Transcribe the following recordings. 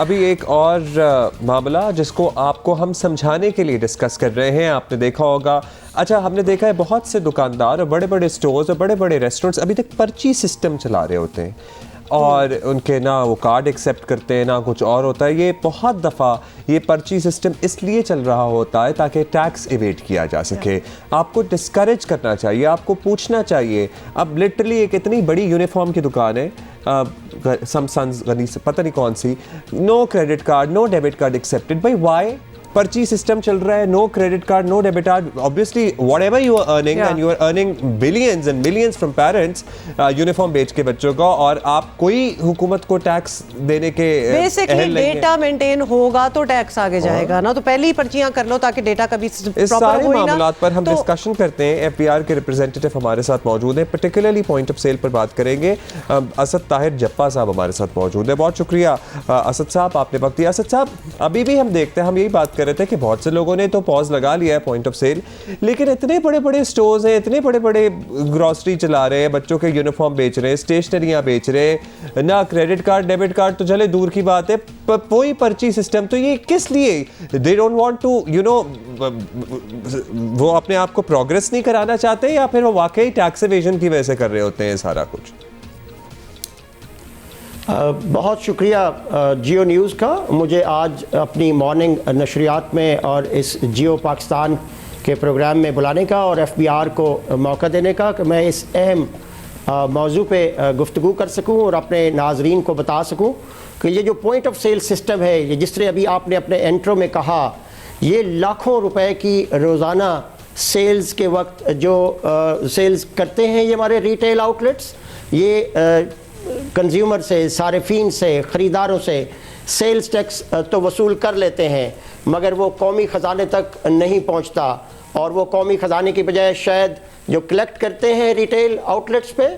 अभी एक और मामला जिसको आपको हम समझाने के लिए डिस्कस कर रहे हैं, आपने देखा होगा। अच्छा, हमने देखा है बहुत से दुकानदार और बड़े बड़े स्टोर्स और बड़े बड़े रेस्टोरेंट्स अभी तक पर्ची सिस्टम चला रहे होते हैं और उनके ना वो कार्ड एक्सेप्ट करते हैं ना कुछ और होता है। ये बहुत दफ़ा ये पर्ची सिस्टम इसलिए चल रहा होता है ताकि टैक्स इवेट किया जा सके। आपको डिस्करेज करना चाहिए, आपको पूछना चाहिए। अब लिटरली एक इतनी बड़ी यूनिफॉर्म की दुकान है, समसन्स गनी पता नहीं कौन सी, no credit card no debit card accepted. भाई वाई? पर्ची सिस्टम चल रहा है, no credit card no debit card. Obviously whatever you are earning and you are earning billions and millions from parents uniform बेच के बच्चों का, और आप कोई हुकूमत को टैक्स देने के बेसिकली डेटा मेंटेन होगा तो टैक्स आगे जाएगा ना। तो पहले ही पर्चियां कर लो ताकि डेटा कभी इस सारे मामलात पर हम डिस्कशन करते हैं। एफबीआर के रिप्रेजेंटेटिव हमारे साथ मौजूद हैं, पर्टिकुलरली पॉइंट ऑफ सेल पर बात करेंगे। असद ताहिर जप्पा साहब हमारे साथ मौजूद है। बहुत शुक्रिया असद साहब, आपने वक्त दिया। असद साहब, अभी भी हम देखते हैं, हम यही बात कर रहे थे कि बहुत से लोगों ने तो पॉज लगा लिया है पॉइंट ऑफ सेल, लेकिन इतने बड़े बड़े स्टोर्स हैं, इतने बड़े बड़े ग्रोसरी चला रहे हैं, बच्चों के यूनिफॉर्म बेच रहे हैं, स्टेशनरियां बेच रहे हैं, ना क्रेडिट कार्ड डेबिट कार्ड तो चले दूर की बात है, कोई पर्ची सिस्टम। तो ये किस लिए? दे डोंट वांट टू वो अपने आप को प्रोग्रेस नहीं कराना चाहते, या फिर वो वाकई टैक्स एवेजन की वजह से कर रहे होते हैं सारा कुछ? बहुत शुक्रिया जियो न्यूज़ का, मुझे आज अपनी मॉर्निंग नशरियात में और इस जियो पाकिस्तान के प्रोग्राम में बुलाने का और एफबीआर को मौका देने का कि मैं इस अहम मौजू पे गुफ्तगू कर सकूं और अपने नाजरीन को बता सकूं कि ये जो पॉइंट ऑफ सेल सिस्टम है, ये जिस तरह अभी आपने अपने इंट्रो में कहा, ये लाखों रुपए की रोज़ाना सेल्स के वक्त जो सेल्स करते हैं ये हमारे रिटेल आउटलेट्स, ये कंज्यूमर से, सारिफीन से, ख़रीदारों से सेल्स टैक्स तो वसूल कर लेते हैं, मगर वो कौमी ख़जाने तक नहीं पहुंचता। और वो कौमी ख़जाने की बजाय शायद जो कलेक्ट करते हैं रिटेल आउटलेट्स पे,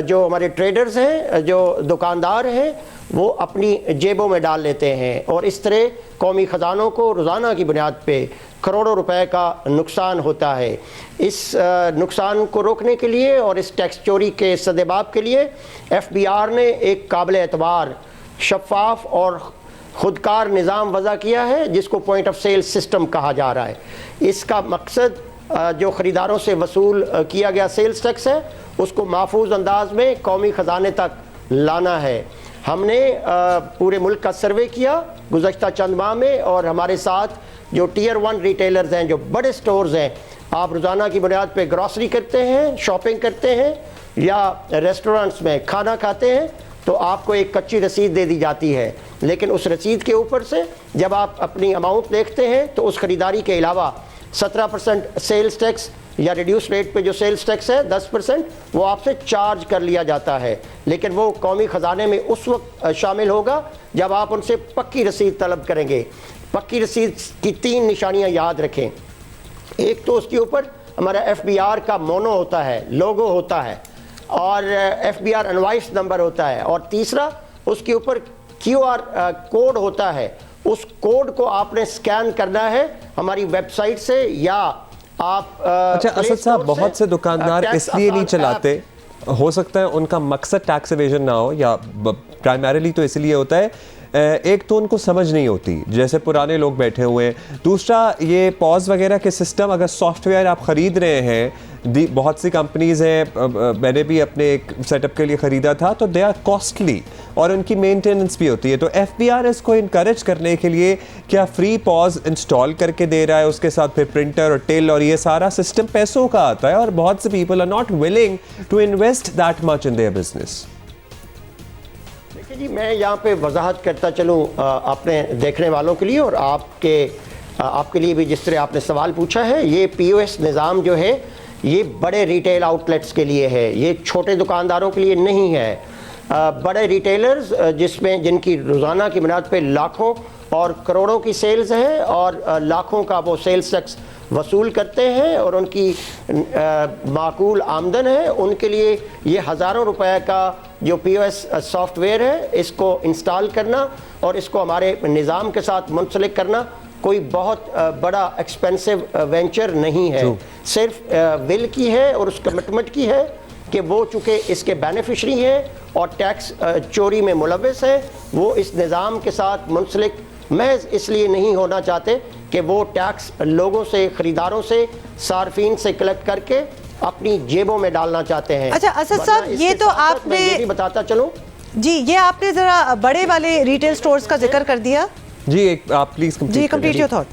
जो हमारे ट्रेडर्स हैं, जो दुकानदार हैं, वो अपनी जेबों में डाल लेते हैं। और इस तरह कौमी ख़जानों को रोज़ाना की बुनियाद पे करोड़ों रुपए का नुकसान होता है। इस नुकसान को रोकने के लिए और इस टैक्स चोरी के सदेबाब के लिए एफबीआर ने एक काबिल एतबार, शफाफ और खुदकार निज़ाम वज़ा किया है जिसको पॉइंट ऑफ सेल सिस्टम कहा जा रहा है। इसका मकसद जो ख़रीदारों से वसूल किया गया सेल्स टैक्स है उसको महफूज अंदाज में कौमी ख़जाने तक लाना है। हमने पूरे मुल्क का सर्वे किया गुज़श्ता चंद माह में, और हमारे साथ जो टियर 1 रिटेलर्स हैं, जो बड़े स्टोर्स हैं, आप रोज़ाना की बुनियाद पे ग्रॉसरी करते हैं, शॉपिंग करते हैं या रेस्टोरेंट्स में खाना खाते हैं, तो आपको एक कच्ची रसीद दे दी जाती है। लेकिन उस रसीद के ऊपर से जब आप अपनी अमाउंट देखते हैं तो उस ख़रीदारी के अलावा 17% सेल्स टैक्स या रिड्यूस रेट पे जो सेल्स टैक्स है 10%, वो आपसे चार्ज कर लिया जाता है। लेकिन वो कौमी ख़जाने में उस वक्त शामिल होगा जब आप उनसे पक्की रसीद तलब करेंगे। पक्की रसीद की 3 निशानियां याद रखें। एक तो उसके ऊपर हमारा एफबीआर का मोनो होता है, लोगो होता है, और एफबीआर इनवॉइस नंबर होता है, और तीसरा उसके ऊपर क्यूआर कोड होता है। उस कोड को आपने स्कैन करना है हमारी वेबसाइट से, या आप अच्छा असद साहब, बहुत से दुकानदार इसलिए नहीं चलाते, हो सकता है उनका मकसद टैक्स एवेजन ना हो, या प्राइमरीली तो इसलिए होता है, एक तो उनको समझ नहीं होती, जैसे पुराने लोग बैठे हुए हैं। दूसरा, ये पॉज वगैरह के सिस्टम, अगर सॉफ्टवेयर आप ख़रीद रहे हैं, बहुत सी कंपनीज़ हैं, मैंने भी अपने एक सेटअप के लिए ख़रीदा था, तो दे आर कॉस्टली और उनकी मेंटेनेंस भी होती है। तो एफबीआर इसको इनकरेज करने के लिए क्या फ्री पॉज इंस्टॉल करके दे रहा है, उसके साथ फिर प्रिंटर और टिल और ये सारा सिस्टम पैसों का आता है, और बहुत से people are not willing to invest that much in their business. जी, मैं यहाँ पे वजाहत करता चलूँ अपने देखने वालों के लिए और आपके लिए भी, जिस तरह आपने सवाल पूछा है। ये पीओएस निज़ाम जो है ये बड़े रिटेल आउटलेट्स के लिए है, ये छोटे दुकानदारों के लिए नहीं है। बड़े रिटेलर्स जिनकी रोज़ाना की बुनियाद पे लाखों और करोड़ों की सेल्स है और लाखों का वो सेल्स टैक्स वसूल करते हैं और उनकी माकूल आमदन है, उनके लिए ये हज़ारों रुपए का जो पीओएस सॉफ्टवेयर है इसको इंस्टॉल करना और इसको हमारे निज़ाम के साथ मुंसलिक करना कोई बहुत बड़ा एक्सपेंसिव वेंचर नहीं है। सिर्फ विल की है और उस कमिटमेंट की है कि वो चूँकि इसके बेनिफिशरी हैं और टैक्स चोरी में मुलविस है, वो इस निज़ाम के साथ मुंसलिक महज इसलिए नहीं होना चाहते कि वो टैक्स लोगों से, ख़रीदारों से, सार्फिन से कलेक्ट करके अपनी जेबों में डालना चाहते हैं। अच्छा असद वरना साहब, इसके ये तो साथ-साथ आपने मैं ये भी बताता चलूँ जी, ये आपने जरा बड़े वाले रिटेल स्टोर्स का जिक्र कर दिया। जी एक आप प्लीज जी, कंप्लीट योर थॉट।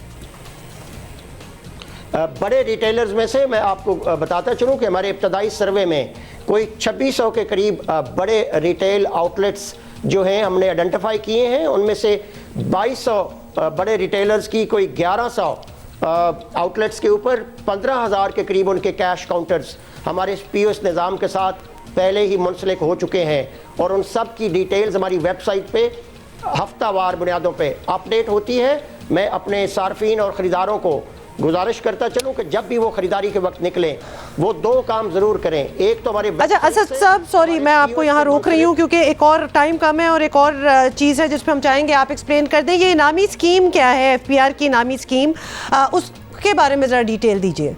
बड़े रिटेलर्स में से मैं आपको बताता चलूँ कि हमारे इब्तदाई सर्वे में कोई 2600 के करीब बड़े रिटेल आउटलेट्स जो हैं हमने आइडेंटिफाई किए हैं। उनमें से 2200 बड़े रिटेलर्स की कोई 1100 आउटलेट्स के ऊपर 15,000 के करीब उनके कैश काउंटर्स हमारे POS निज़ाम के साथ पहले ही मुंसलिक हो चुके हैं और उन सब की डिटेल्स हमारी वेबसाइट पे हफ्तावार बुनियादों पे अपडेट होती है। मैं अपने सार्फिन और ख़रीदारों को गुजारिश करता चलूँ कि जब भी वो ख़रीदारी के वक्त निकलें वो 2 काम ज़रूर करें। एक तो हमारे अच्छा असद साहब, सॉरी मैं आपको यहाँ रोक रही हूँ क्योंकि एक और टाइम कम है और एक और चीज़ है जिस पे हम चाहेंगे आप एक्सप्लेन कर दें। ये इनामी स्कीम क्या है, FPR की इनामी स्कीम, उसके बारे में ज़रा डिटेल दीजिए।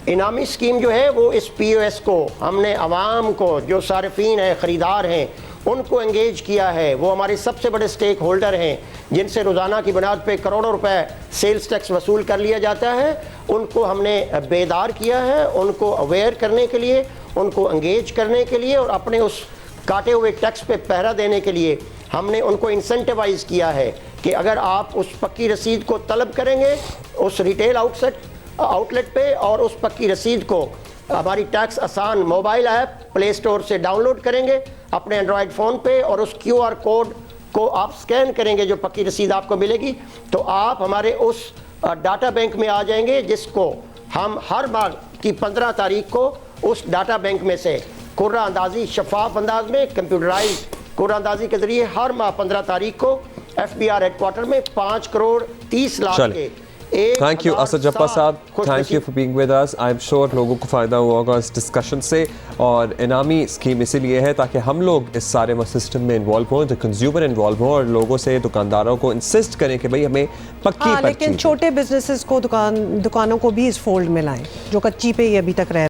इनामी स्कीम जो है वो इस POS को हमने आवाम को, जो सार्फिन हैं, ख़रीदार हैं, उनको एंगेज किया है। वो हमारे सबसे बड़े स्टेक होल्डर हैं जिनसे रोज़ाना की बुनियाद पे करोड़ों रुपए सेल्स टैक्स वसूल कर लिया जाता है। उनको हमने बेदार किया है, उनको अवेयर करने के लिए, उनको एंगेज करने के लिए और अपने उस काटे हुए टैक्स पे पहरा देने के लिए हमने उनको इंसेंटिवाइज किया है कि अगर आप उस पक्की रसीद को तलब करेंगे उस रिटेल आउटलेट पे और उस पक्की रसीद को हमारी टैक्स आसान मोबाइल ऐप प्ले स्टोर से डाउनलोड करेंगे अपने एंड्रॉयड फ़ोन पे और उस QR कोड को आप स्कैन करेंगे जो पक्की रसीद आपको मिलेगी, तो आप हमारे उस डाटा बैंक में आ जाएंगे जिसको हम हर माह की 15 तारीख को उस डाटा बैंक में से कुर्रा अंदाजी शफाफ अंदाज में कंप्यूटराइज कुर्रा अंदाजी के ज़रिए हर माह 15 तारीख को FBR हेडक्वार्टर में 5 करोड़ 30 लाख के थैंक यू असद जब्बार साहब, thank you for being with us. I am sure लोगों को फ़ायदा हुआ होगा इस डिस्कशन से। और इनामी स्कीम इसीलिए है ताकि हम लोग इस सारे सिस्टम में इन्वॉल्व हों, जो कंज्यूमर इन्वॉल्व हों और लोगों से, दुकानदारों को इंसिस्ट करें कि भाई हमें पक्की लेकिन छोटे बिजनेसेस को, दुकानों को भी इस फोल्ड में लाएं जो कच्ची पे ही अभी तक रह